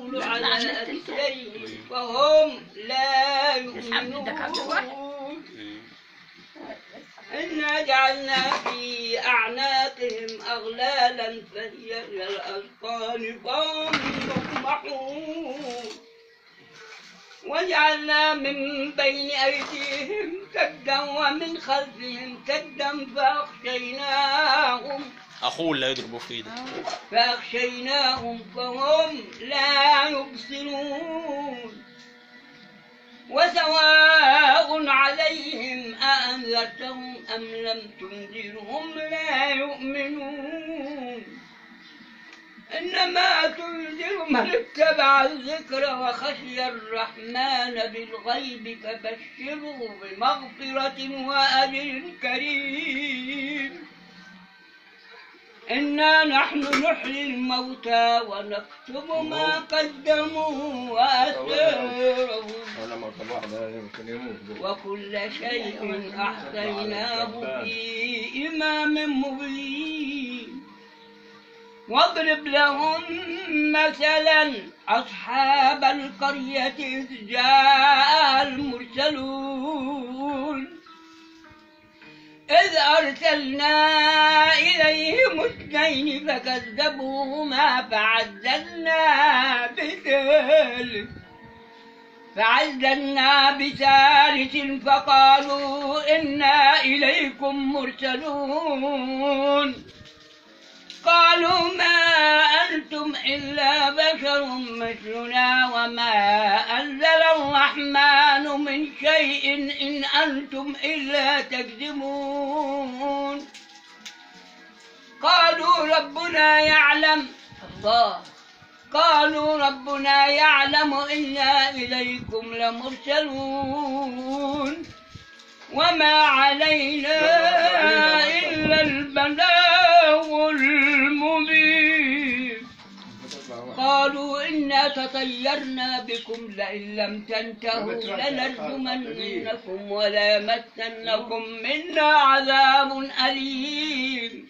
الرسل على ألسنتهم فهم لا يؤمنون إنا جعلنا في أعناقهم أغلالا فهي إلى الأذقان فهم مقمحون وجعلنا من بين أيديهم سدا ومن خلفهم سدا أخوه لا يضرب في إيده فأغشيناهم فهم لا يبصرون وسواء عليهم أأنذرتهم أم لم تنذرهم لا يؤمنون إنما تنذر من اتبع الذكر وخشي الرحمن بالغيب فبشره بمغفرة وأجر كريم إنا نحن نحيي الموتى ونكتب ما قدموا وآثارهم وكل شيء أحصيناه في إمام مبين واضرب لهم مثلا أصحاب القرية إذ جاء المرسلون إذ أرسلنا إليهم اثنين فكذبوهما فعززنا بثالث فقالوا إنا إليكم مرسلون قالوا ما أنتم إلا بشر مثلنا وما أنزل الرحمن من شيء إن أنتم إلا تكذبون قالوا ربنا يعلم إنا إليكم لمرسلون وما علينا إلا البلاغ المبين قالوا إنا تطيرنا بكم لئن لم تنتهوا لنرجمنكم وليمسنكم منا عذاب أليم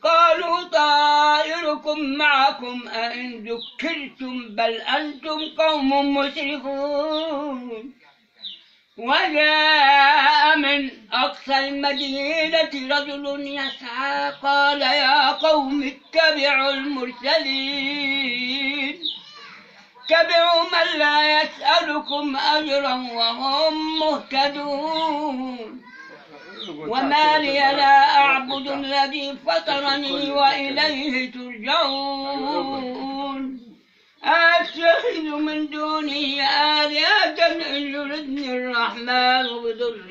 قالوا طائركم معكم أئن ذكرتم بل أنتم قوم مسرفون وجاء من أقصى المدينة رجل يسعى قال يا قوم اتبعوا المرسلين اتبعوا من لا يسألكم أجرا وهم مهتدون وما لي لا أعبد الذي فطرني وإليه ترجعون أتخذ من دونه آلهة إن يردني الرحمن بضر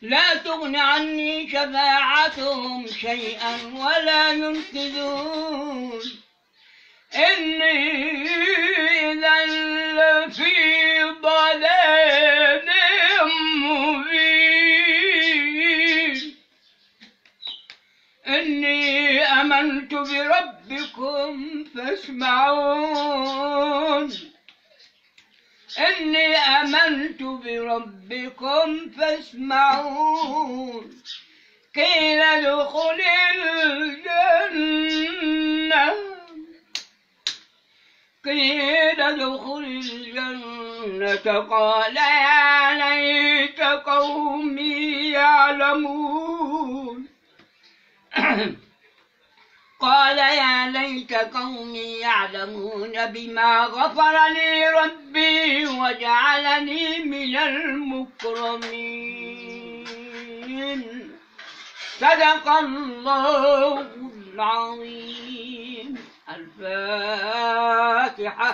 لا تغن عني شفاعتهم شيئا ولا ينقذون إني إذا لفي ضلال مبين إني آمنت بربكم فاسمعون قيل ادخل الجنة قال يا ليت قومي يعلمون بما غفر لي ربي وجعلني من المكرمين صدق الله العظيم. الفاتحة.